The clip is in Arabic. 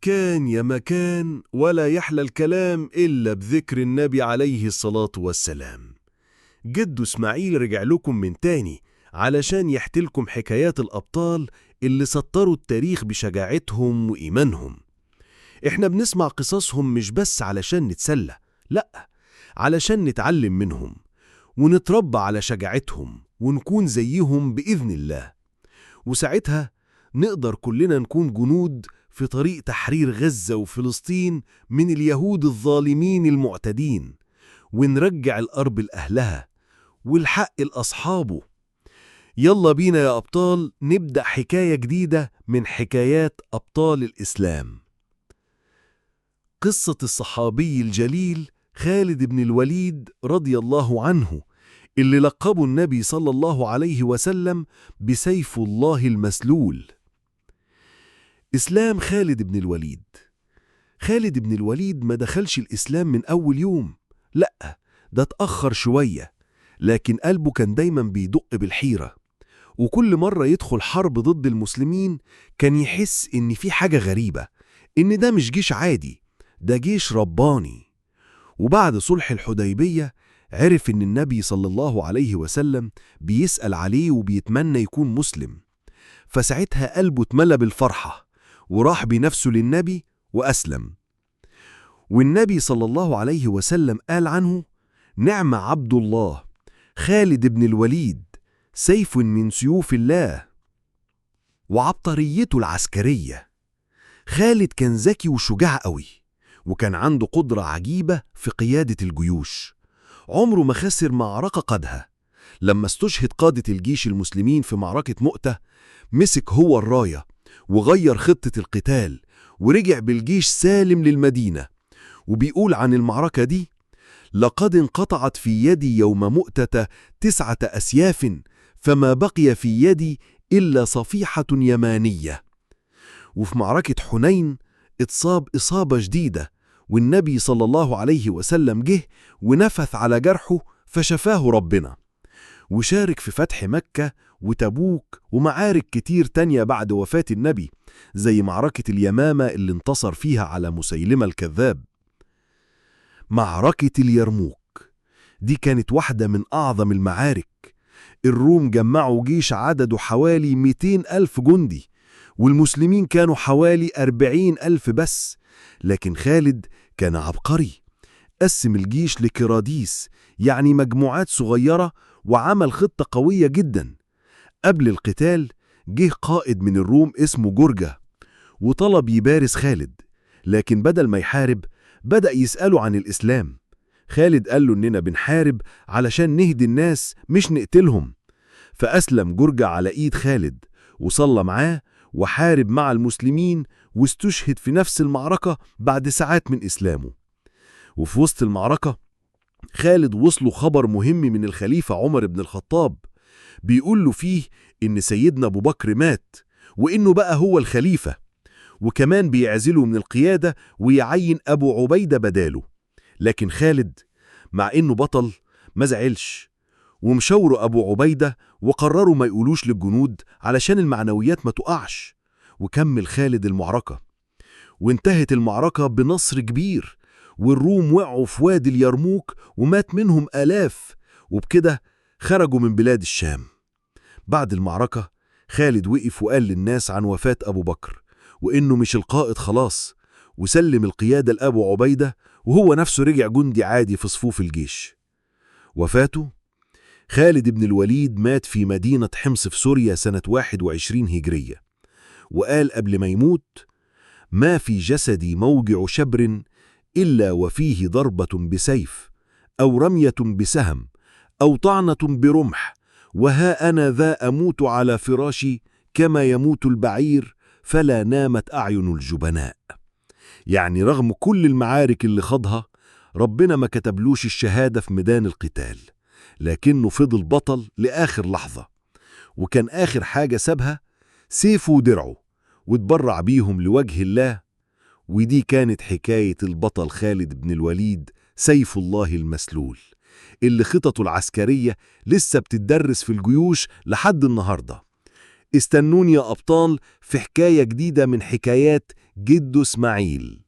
كان يا مكان ولا يحلى الكلام إلا بذكر النبي عليه الصلاة والسلام. جدو إسماعيل رجع لكم من تاني علشان يحكيلكم حكايات الأبطال اللي سطروا التاريخ بشجاعتهم وإيمانهم. إحنا بنسمع قصصهم مش بس علشان نتسلى، لأ، علشان نتعلم منهم ونتربى على شجاعتهم ونكون زيهم بإذن الله. وساعتها نقدر كلنا نكون جنود في طريق تحرير غزة وفلسطين من اليهود الظالمين المعتدين، ونرجع الأرض لأهلها والحق لأصحابه. يلا بينا يا أبطال نبدأ حكاية جديدة من حكايات أبطال الإسلام. قصة الصحابي الجليل خالد بن الوليد رضي الله عنه، اللي لقبه النبي صلى الله عليه وسلم بسيف الله المسلول. إسلام خالد بن الوليد. خالد بن الوليد ما دخلش الإسلام من أول يوم، لأ، ده اتأخر شوية، لكن قلبه كان دايما بيدق بالحيرة، وكل مرة يدخل حرب ضد المسلمين كان يحس إن في حاجة غريبة، إن ده مش جيش عادي، ده جيش رباني. وبعد صلح الحديبية عرف إن النبي صلى الله عليه وسلم بيسأل عليه وبيتمنى يكون مسلم، فساعتها قلبه اتملى بالفرحة وراح بنفسه للنبي وأسلم. والنبي صلى الله عليه وسلم قال عنه: نعم عبد الله خالد بن الوليد، سيف من سيوف الله. وعبقريته العسكرية. خالد كان ذكي وشجاع قوي، وكان عنده قدرة عجيبة في قيادة الجيوش. عمره ما خسر معركة قادها. لما استشهد قادة الجيش المسلمين في معركة مؤتة، مسك هو الراية وغير خطة القتال ورجع بالجيش سالم للمدينة. وبيقول عن المعركة دي: لقد انقطعت في يدي يوم مؤتة 9 أسياف، فما بقي في يدي إلا صفيحة يمانية. وفي معركة حنين اتصاب إصابة جديدة، والنبي صلى الله عليه وسلم جه ونفث على جرحه فشفاه ربنا. وشارك في فتح مكة وتبوك ومعارك كتير تانية بعد وفاة النبي، زي معركة اليمامة اللي انتصر فيها على مسيلمة الكذاب. معركة اليرموك دي كانت واحدة من أعظم المعارك. الروم جمعوا جيش عدده حوالي 200,000 جندي، والمسلمين كانوا حوالي 40,000 بس. لكن خالد كان عبقري، قسم الجيش لكراديس، يعني مجموعات صغيرة، وعمل خطة قوية جدا. قبل القتال جه قائد من الروم اسمه جرجة وطلب يبارز خالد، لكن بدل ما يحارب بدأ يسأله عن الإسلام. خالد قال له إننا بنحارب علشان نهدي الناس مش نقتلهم. فأسلم جرجة على إيد خالد وصلى معاه وحارب مع المسلمين، واستشهد في نفس المعركة بعد ساعات من إسلامه. وفي وسط المعركة خالد وصله خبر مهم من الخليفة عمر بن الخطاب، بيقول له فيه إن سيدنا أبو بكر مات وإنه بقى هو الخليفة، وكمان بيعزله من القيادة ويعين أبو عبيدة بداله. لكن خالد مع إنه بطل ما زعلش، ومشاوروا أبو عبيدة وقرروا ما يقولوش للجنود علشان المعنويات ما تقعش. وكمل خالد المعركة، وانتهت المعركة بنصر كبير، والروم وقعوا في وادي اليرموك ومات منهم آلاف، وبكده خرجوا من بلاد الشام. بعد المعركة خالد وقف وقال للناس عن وفاة أبو بكر، وإنه مش القائد خلاص، وسلم القيادة لأبو عبيدة، وهو نفسه رجع جندي عادي في صفوف الجيش. وفاته: خالد بن الوليد مات في مدينة حمص في سوريا سنة 21 هجرية، وقال قبل ما يموت: ما في جسدي موجع شبر إلا وفيه ضربة بسيف أو رمية بسهم أو طعنة برمح، وها أنا ذا أموت على فراشي كما يموت البعير، فلا نامت أعين الجبناء. يعني رغم كل المعارك اللي خاضها، ربنا ما كتبلوش الشهادة في ميدان القتال، لكنه فضل بطل لآخر لحظة، وكان آخر حاجة سابها سيفه ودرعه، واتبرع بيهم لوجه الله. ودي كانت حكاية البطل خالد بن الوليد سيف الله المسلول، اللي خططه العسكرية لسه بتدرس في الجيوش لحد النهاردة. استنوني يا أبطال في حكاية جديدة من حكايات جده إسماعيل.